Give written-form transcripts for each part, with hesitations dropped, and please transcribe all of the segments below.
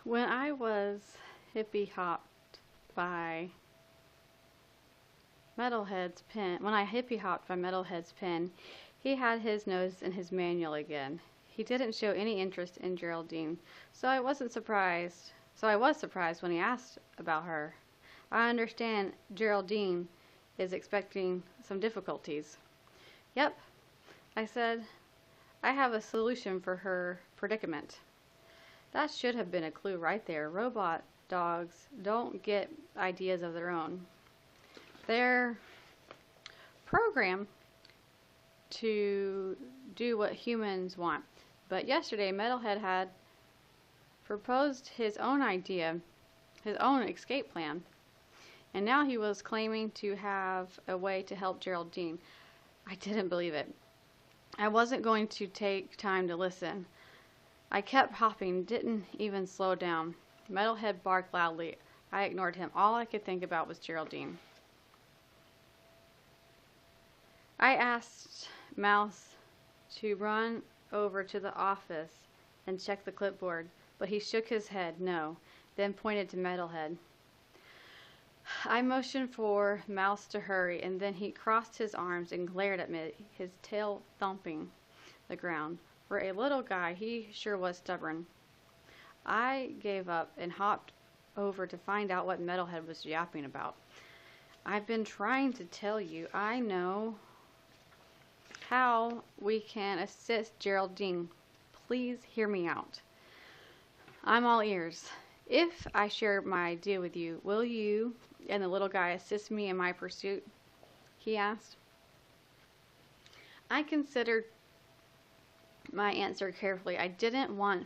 When I was hippie hopped by Metalhead's pen, when I hippie hopped by Metalhead's pen, he had his nose in his manual again. He didn't show any interest in Geraldine, so I was surprised when he asked about her. I understand Geraldine is expecting some difficulties. Yep, I said. I have a solution for her predicament. That should have been a clue right there. Robot dogs don't get ideas of their own. They're programmed to do what humans want. But yesterday, Metalhead had proposed his own idea, his own escape plan. And now he was claiming to have a way to help Geraldine. I didn't believe it. I wasn't going to take time to listen. I kept hopping, didn't even slow down. Metalhead barked loudly. I ignored him. All I could think about was Geraldine. I asked Mouse to run over to the office and check the clipboard, but he shook his head no, then pointed to Metalhead. I motioned for Mouse to hurry, and then he crossed his arms and glared at me, his tail thumping the ground. For a little guy, he sure was stubborn. I gave up and hopped over to find out what Metalhead was yapping about. I've been trying to tell you. I know how we can assist Geraldine. Please hear me out. I'm all ears. If I share my idea with you, will you and the little guy assist me in my pursuit? He asked. I considered my answer carefully. I didn't want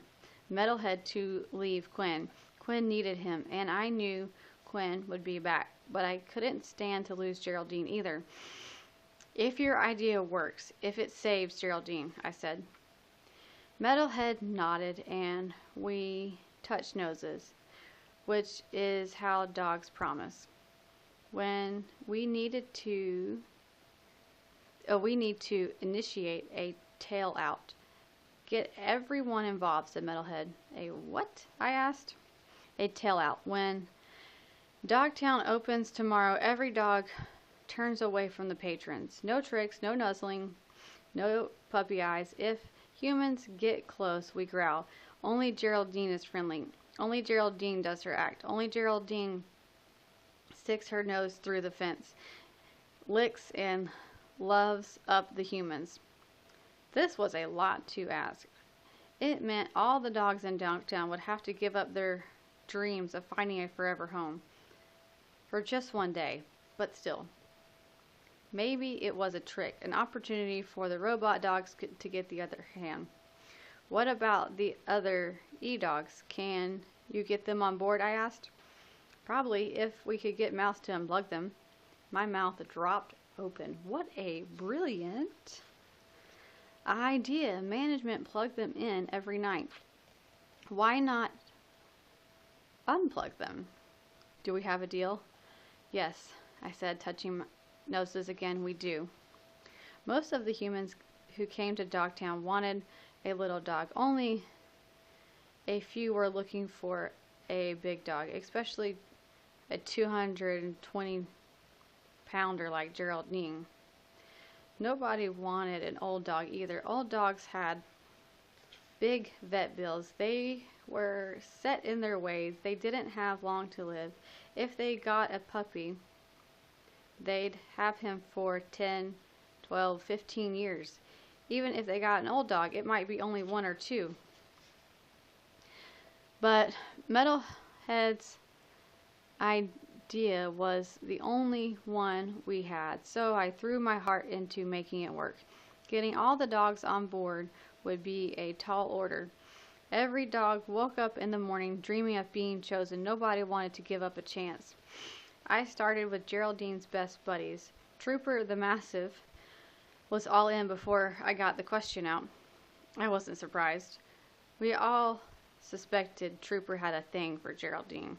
Metalhead to leave Quinn. Quinn needed him, and I knew Quinn would be back, but I couldn't stand to lose Geraldine either. If your idea works, if it saves Geraldine, I said. Metalhead nodded, and we touched noses, which is how dogs promise. When we need to initiate a tail out. Get everyone involved, said Metalhead. A what? I asked. A tail out. When Dogtown opens tomorrow, every dog turns away from the patrons. No tricks, no nuzzling, no puppy eyes. If humans get close, we growl. Only Geraldine is friendly. Only Geraldine does her act. Only Geraldine sticks her nose through the fence, licks and loves up the humans. This was a lot to ask. It meant all the dogs in Dogtown would have to give up their dreams of finding a forever home for just one day, but still. Maybe it was a trick, an opportunity for the robot dogs to get the other hand. What about the other e-dogs? Can you get them on board? I asked. Probably, if we could get Mouse to unplug them. My mouth dropped open. What a brilliant idea. Management plugged them in every night. Why not unplug them? Do we have a deal? Yes, I said, touching noses again. We do. Most of the humans who came to Dogtown wanted a little dog. Only a few were looking for a big dog, especially a 220-pounder like Geraldine. Nobody wanted an old dog either. Old dogs had big vet bills. They were set in their ways. They didn't have long to live. If they got a puppy, they'd have him for 10, 12, 15 years. Even if they got an old dog, it might be only 1 or 2. But Metalhead's idea was the only one we had, so I threw my heart into making it work. Getting all the dogs on board would be a tall order. Every dog woke up in the morning dreaming of being chosen. Nobody wanted to give up a chance. I started with Geraldine's best buddies. Trooper the Massive was all in before I got the question out. I wasn't surprised. We all suspected Trooper had a thing for Geraldine.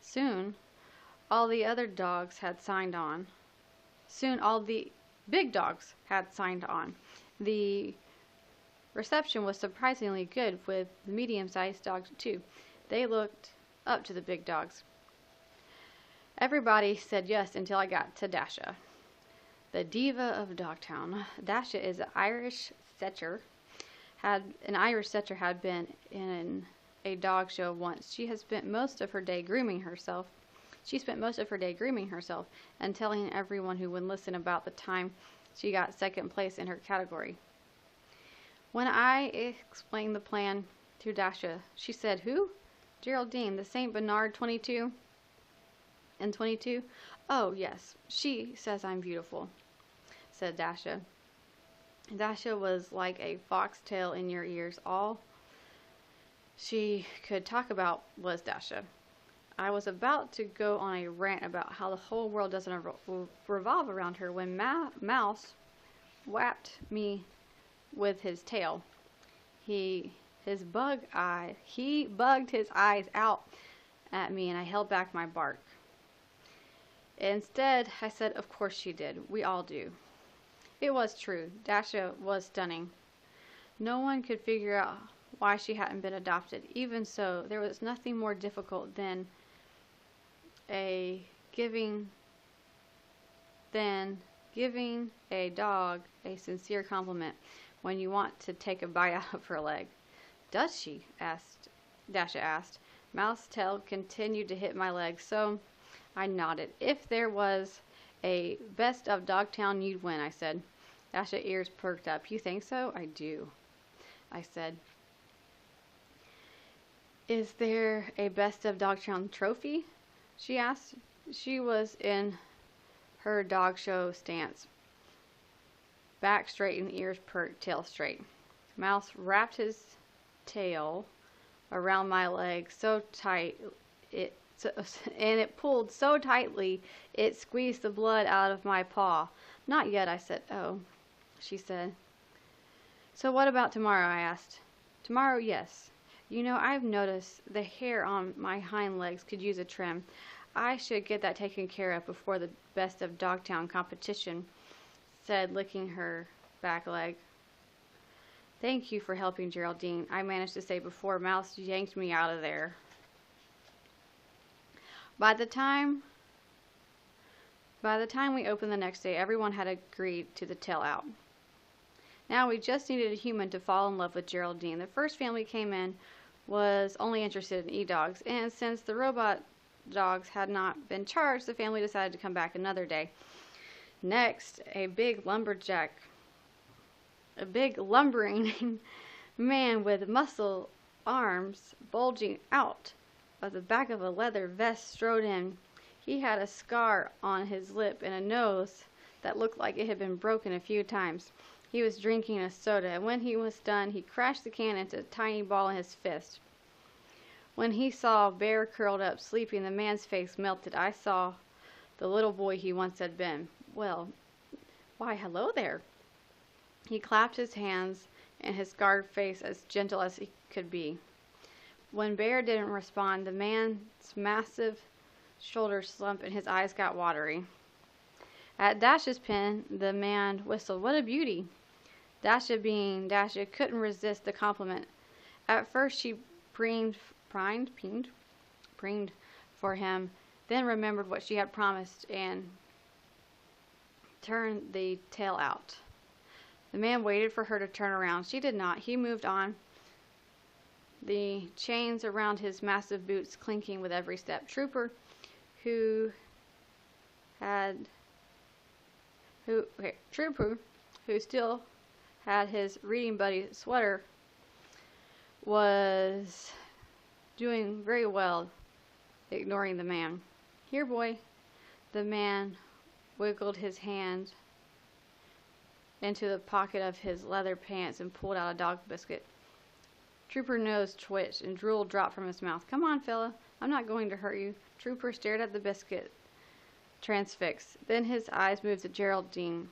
Soon, all the other dogs had signed on. Soon, all the big dogs had signed on. The reception was surprisingly good with the medium-sized dogs, too. They looked up to the big dogs. Everybody said yes until I got to Dasha, the diva of Dogtown. Dasha is an Irish setter. An Irish setter had been in a dog show once. She spent most of her day grooming herself and telling everyone who would listen about the time she got second place in her category. When I explained the plan to Dasha, she said, "Who?" "Geraldine, the St. Bernard 22 and 22. "Oh, yes. She says I'm beautiful," said Dasha. Dasha was like a foxtail in your ears. All she could talk about was Dasha. I was about to go on a rant about how the whole world doesn't revolve around her when Mouse whapped me with his tail. He bugged his eyes out at me, and I held back my bark. Instead, I said, "Of course she did. We all do." It was true. Dasha was stunning. No one could figure out why she hadn't been adopted. Even so, there was nothing more difficult than giving a dog a sincere compliment when you want to take a bite out of her leg. "Does she?" Dasha asked. Mouse's tail continued to hit my leg, so I nodded. "If there was a best of Dogtown, you'd win," I said. Dasha's ears perked up. "You think so?" "I do," I said. "Is there a best of Dogtown trophy?" she asked. She was in her dog show stance. Back straight and ears perked, tail straight. Mouse wrapped his tail around my leg so tight and it pulled so tightly it squeezed the blood out of my paw. "Not yet," I said. "Oh," she said. "So what about tomorrow?" I asked. "Tomorrow, yes. You know, I've noticed the hair on my hind legs could use a trim. I should get that taken care of before the best of Dogtown competition," said, licking her back leg. "Thank you for helping, Geraldine," I managed to say before Mouse yanked me out of there. By the time we opened the next day, everyone had agreed to the tail out. Now we just needed a human to fall in love with Geraldine. The first family came in was only interested in e-dogs, and since the robot dogs had not been charged, the family decided to come back another day. Next, a big lumbering man with muscle arms bulging out of the back of a leather vest strode in. He had a scar on his lip and a nose that looked like it had been broken a few times. He was drinking a soda, and when he was done, he crashed the can into a tiny ball in his fist. When he saw Bear curled up, sleeping, the man's face melted. I saw the little boy he once had been. "Well, why, hello there." He clapped his hands and his scarred face as gentle as he could be. When Bear didn't respond, the man's massive shoulders slumped and his eyes got watery. At Dasha's pen, the man whistled. "What a beauty." Dasha, being Dasha, couldn't resist the compliment. At first she preened for him, then remembered what she had promised and turned the tail out. The man waited for her to turn around. She did not. He moved on, the chains around his massive boots clinking with every step. Trooper, who still had his reading buddy sweater, was doing very well, ignoring the man. "Here, boy." The man wiggled his hand into the pocket of his leather pants and pulled out a dog biscuit. Trooper's nose twitched and drool dropped from his mouth. "Come on, fella. I'm not going to hurt you." Trooper stared at the biscuit, transfixed. Then his eyes moved to Geraldine,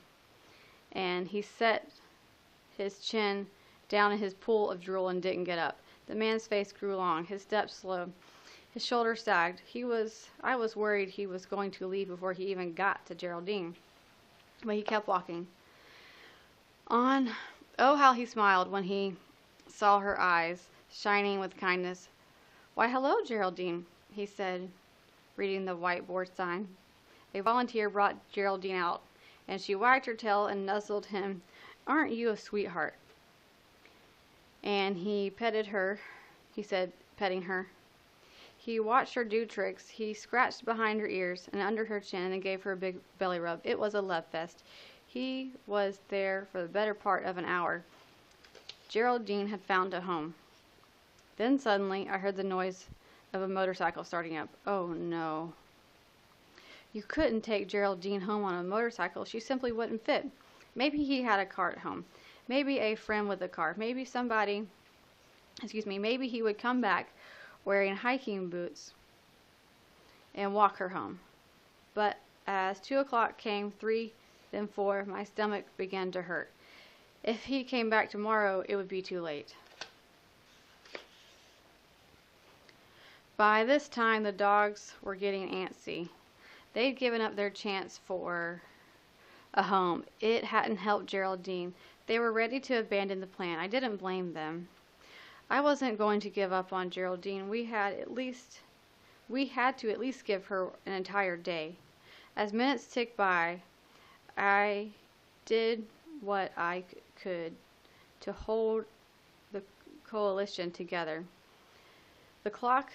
and he set his chin down in his pool of drool and didn't get up. The man's face grew long, his steps slow, his shoulders sagged. I was worried he was going to leave before he even got to Geraldine, but he kept walking on. Oh, how he smiled when he saw her eyes shining with kindness. "Why, hello, Geraldine," he said, reading the whiteboard sign. A volunteer brought Geraldine out, and she wagged her tail and nuzzled him. "Aren't you a sweetheart?" And he petted her, he said, petting her. He watched her do tricks. He scratched behind her ears and under her chin and gave her a big belly rub. It was a love fest. He was there for the better part of an hour. Geraldine had found a home. Then suddenly I heard the noise of a motorcycle starting up. Oh no. You couldn't take Geraldine home on a motorcycle. She simply wouldn't fit. Maybe he had a car at home. Maybe a friend with a car. Maybe maybe he would come back wearing hiking boots and walk her home. But as 2 o'clock came, 3, then 4, my stomach began to hurt. If he came back tomorrow, it would be too late. By this time, the dogs were getting antsy. They'd given up their chance for a home. It hadn't helped Geraldine. They were ready to abandon the plan. I didn't blame them. I wasn't going to give up on Geraldine. We had to at least give her an entire day. As minutes ticked by, I did what I could to hold the coalition together. The clock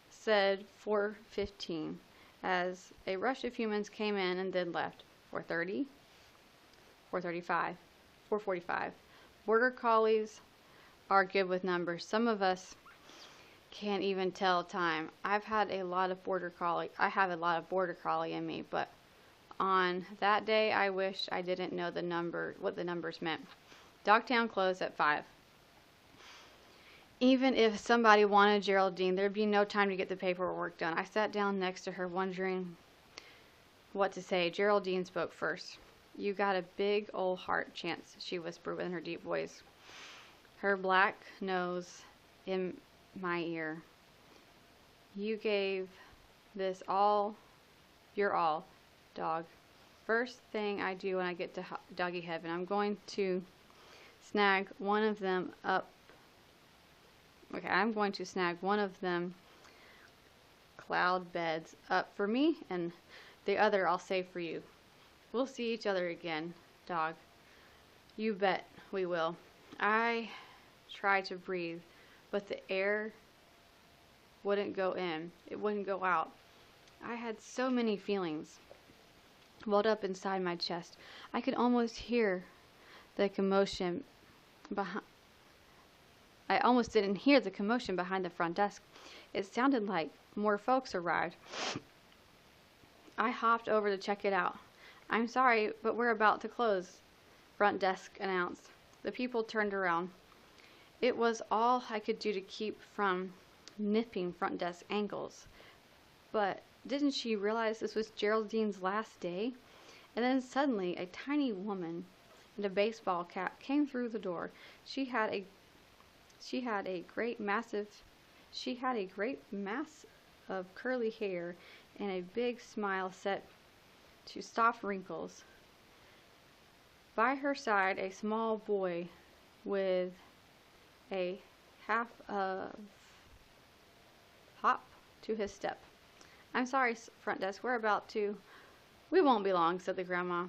said 4:15 as a rush of humans came in and then left. 4:30, 4:35, 4:45. Border collies are good with numbers. Some of us can't even tell time. I have a lot of border collie in me, but on that day I wish I didn't know what the numbers meant. Dogtown closed at 5. Even if somebody wanted Geraldine, there'd be no time to get the paperwork done. I sat down next to her, wondering what to say. Geraldine spoke first. "You got a big old heart, Chance," she whispered in her deep voice, her black nose in my ear. "You gave this all, your all, dog. First thing I do when I get to doggy heaven, I'm going to snag one of them cloud beds up for me, and the other I'll save for you. We'll see each other again, dog." "You bet we will." I tried to breathe, but the air wouldn't go in. It wouldn't go out. I had so many feelings welled up inside my chest. I could almost hear the commotion I almost didn't hear the commotion behind the front desk. It sounded like more folks arrived. I hopped over to check it out. "I'm sorry, but we're about to close," front desk announced. The people turned around. It was all I could do to keep from nipping front desk ankles. But didn't she realize this was Geraldine's last day? And then suddenly a tiny woman in a baseball cap came through the door. She had a great mass of curly hair and a big smile set to soft wrinkles. By her side, a small boy with a half of hop to his step. "I'm sorry, front desk, we won't be long," said the grandma.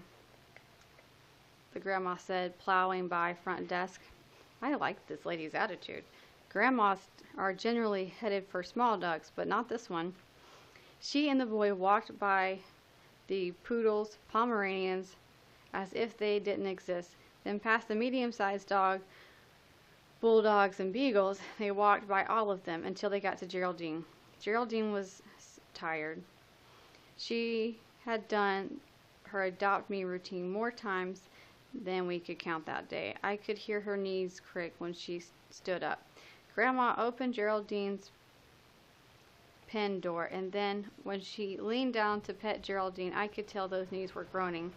The grandma said, plowing by front desk. I liked this lady's attitude. Grandmas are generally headed for small dogs, but not this one. She and the boy walked by the poodles, Pomeranians, as if they didn't exist, then past the medium-sized dog, bulldogs, and beagles. They walked by all of them until they got to Geraldine. Geraldine was tired. She had done her adopt me routine more times than we could count that day. I could hear her knees creak when she stood up. Grandma opened Geraldine's pen door, and then when she leaned down to pet Geraldine, I could tell those knees were groaning.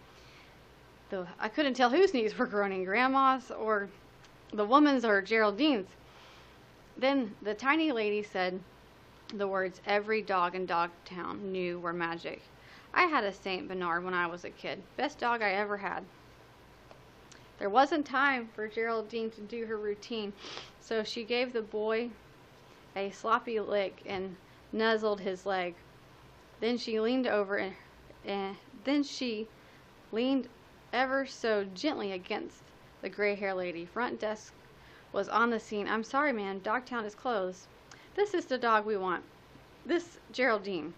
Though I couldn't tell whose knees were groaning, Grandma's or the woman's or Geraldine's. Then the tiny lady said the words every dog in Dogtown knew were magic. I had a Saint Bernard when I was a kid. Best dog I ever had. There wasn't time for Geraldine to do her routine, so she gave the boy a sloppy lick and nuzzled his leg. Then she leaned over and then she leaned ever so gently against the gray-haired lady. Front desk was on the scene. "I'm sorry, ma'am. Dogtown is closed. This is the dog we want. This Geraldine,"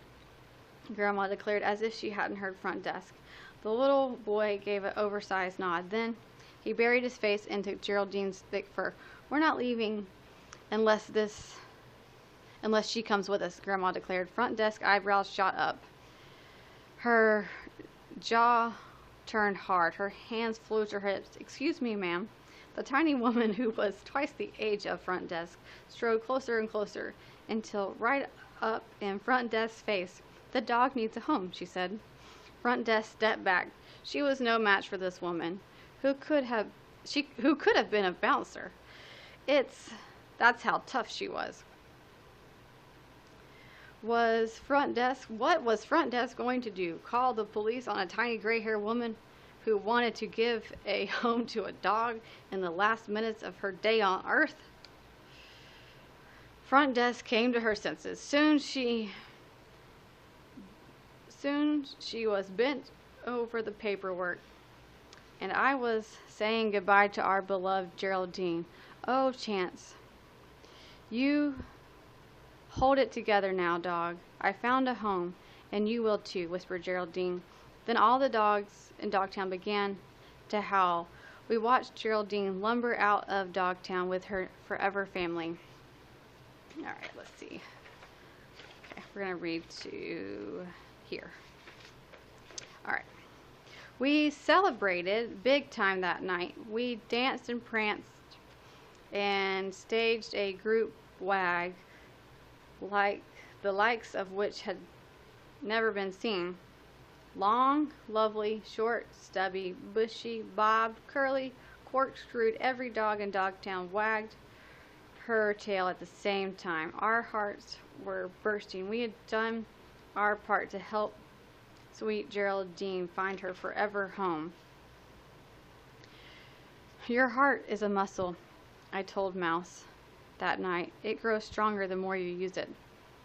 Grandma declared as if she hadn't heard front desk. The little boy gave an oversized nod. Then he buried his face into Geraldine's thick fur. "We're not leaving unless she comes with us," Grandma declared. Front desk eyebrows shot up. Her jaw turned hard. Her hands flew to her hips. "Excuse me, ma'am." The tiny woman, who was twice the age of front desk, strode closer and closer until right up in front desk's face. "The dog needs a home," she said. Front desk stepped back. She was no match for this woman, who could have been a bouncer. That's how tough she was. What was front desk going to do? Call the police on a tiny gray-haired woman who wanted to give a home to a dog in the last minutes of her day on Earth? Front desk came to her senses. Soon she was bent over the paperwork. "And I was saying goodbye to our beloved Geraldine. Oh, Chance. You hold it together now, dog. I found a home, and you will too," whispered Geraldine. Then all the dogs in Dogtown began to howl. We watched Geraldine lumber out of Dogtown with her forever family. All right, let's see. Okay, we're going to read to here. All right. We celebrated big time that night. We danced and pranced and staged a group wag like the likes of which had never been seen. Long, lovely, short, stubby, bushy, bobbed, curly, corkscrewed, every dog in Dogtown wagged her tail at the same time. Our hearts were bursting. We had done our part to help sweet Geraldine find her forever home. "Your heart is a muscle," I told Mouse that night. "It grows stronger the more you use it."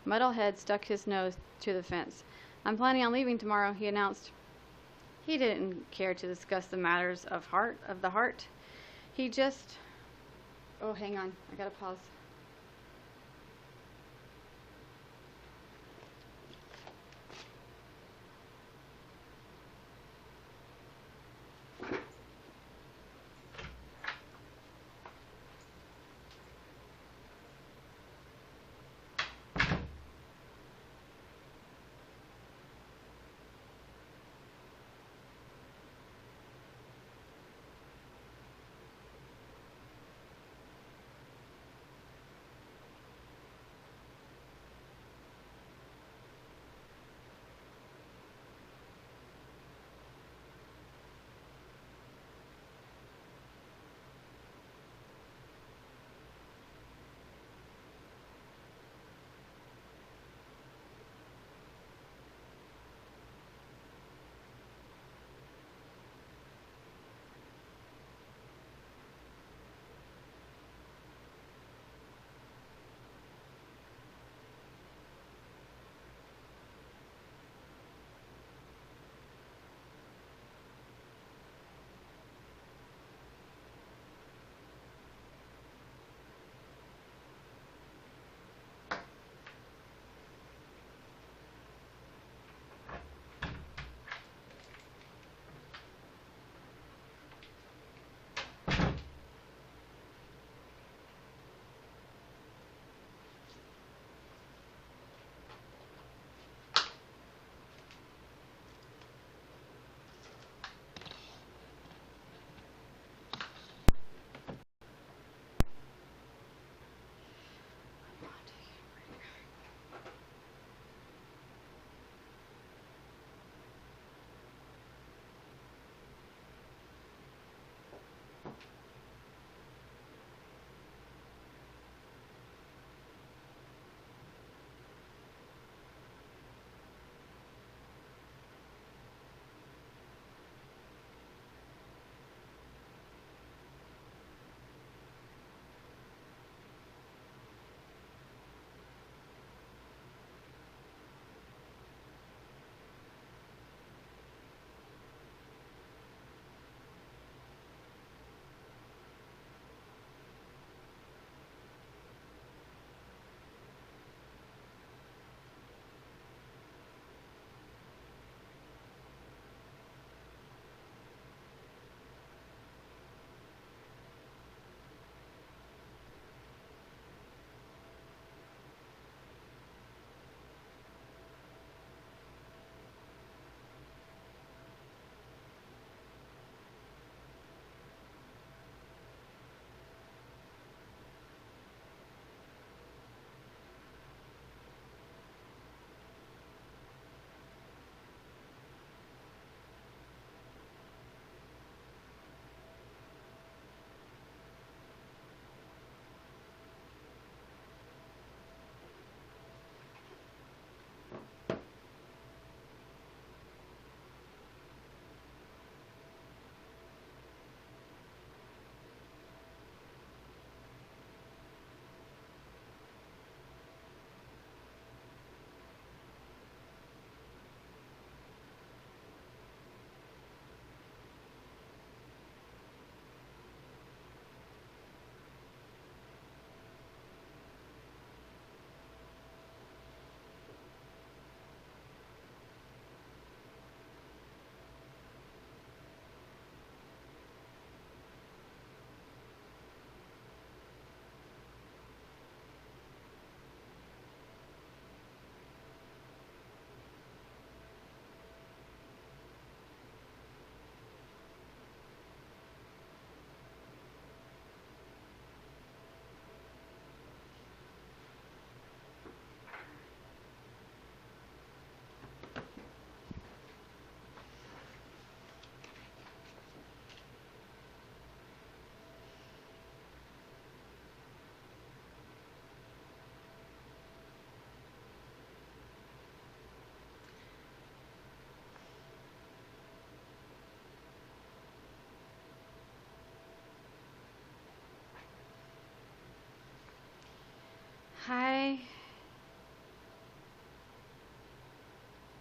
Metalhead stuck his nose to the fence. "I'm planning on leaving tomorrow," he announced. He didn't care to discuss the matters of the heart. He just... Oh, hang on. I gotta pause.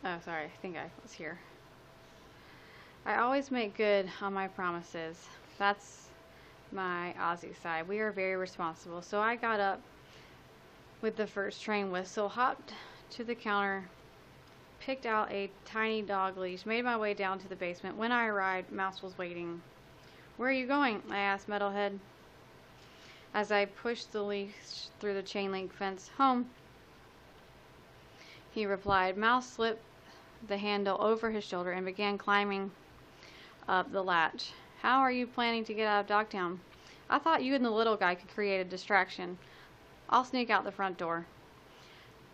Oh, sorry, I think I was here. I always make good on my promises. That's my Aussie side. We are very responsible. So I got up with the first train whistle, hopped to the counter, picked out a tiny dog leash, made my way down to the basement. When I arrived, Mouse was waiting. "Where are you going?" I asked Metalhead as I pushed the leash through the chain link fence. "Home," he replied. Mouse slipped the handle over his shoulder and began climbing up the latch. "How are you planning to get out of Dogtown?" "I thought you and the little guy could create a distraction. I'll sneak out the front door."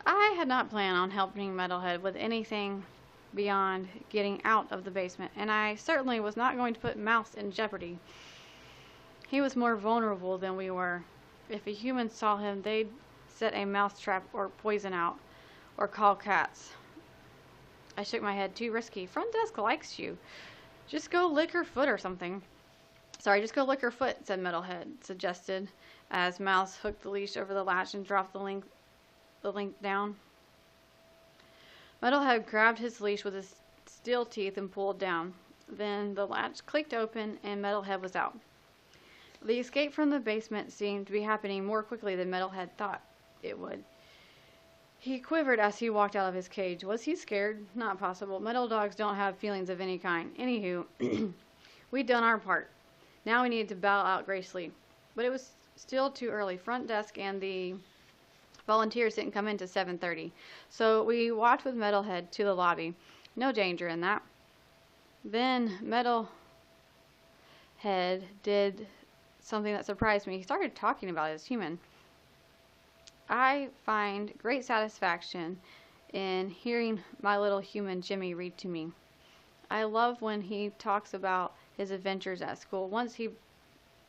I had not planned on helping Metalhead with anything beyond getting out of the basement, and I certainly was not going to put Mouse in jeopardy. He was more vulnerable than we were. If a human saw him, they'd set a mouse trap or poison out, or call cats. I shook my head. "Too risky. Front desk likes you. Just go lick her foot or something." "Sorry, just go lick her foot," said Metalhead, suggested, as Mouse hooked the leash over the latch and dropped the link down. Metalhead grabbed his leash with his steel teeth and pulled down. Then the latch clicked open and Metalhead was out. The escape from the basement seemed to be happening more quickly than Metalhead thought it would. He quivered as he walked out of his cage. Was he scared? Not possible. Metal dogs don't have feelings of any kind. Anywho, we'd done our part. Now we needed to bow out gracefully. But it was still too early. Front desk and the volunteers didn't come in till 7:30. So we walked with Metalhead to the lobby. No danger in that. Then Metalhead did something that surprised me. He started talking about his human. I find great satisfaction in hearing my little human Jimmy read to me. I love when he talks about his adventures at school. Once he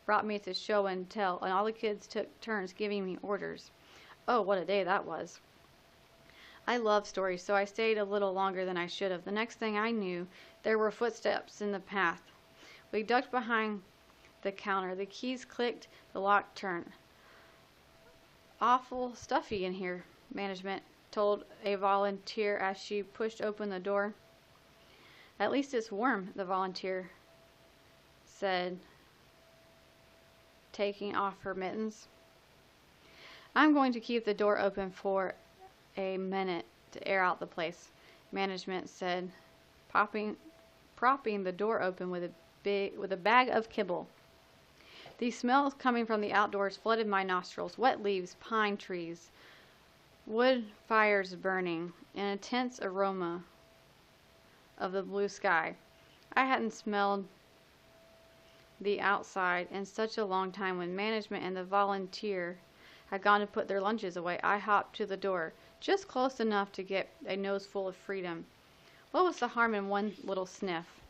brought me to show and tell, and all the kids took turns giving me orders. Oh, what a day that was. I love stories, so I stayed a little longer than I should have. The next thing I knew, there were footsteps in the path. We ducked behind the counter. The keys clicked, the lock turned. "Awful stuffy in here," management told a volunteer as she pushed open the door. "At least it's warm," the volunteer said, taking off her mittens. "I'm going to keep the door open for a minute to air out the place," management said, propping the door open with a bag of kibble. The smells coming from the outdoors flooded my nostrils. Wet leaves, pine trees, wood fires burning, an intense aroma of the blue sky. I hadn't smelled the outside in such a long time. When management and the volunteer had gone to put their lunches away, I hopped to the door, just close enough to get a nose full of freedom. What was the harm in one little sniff?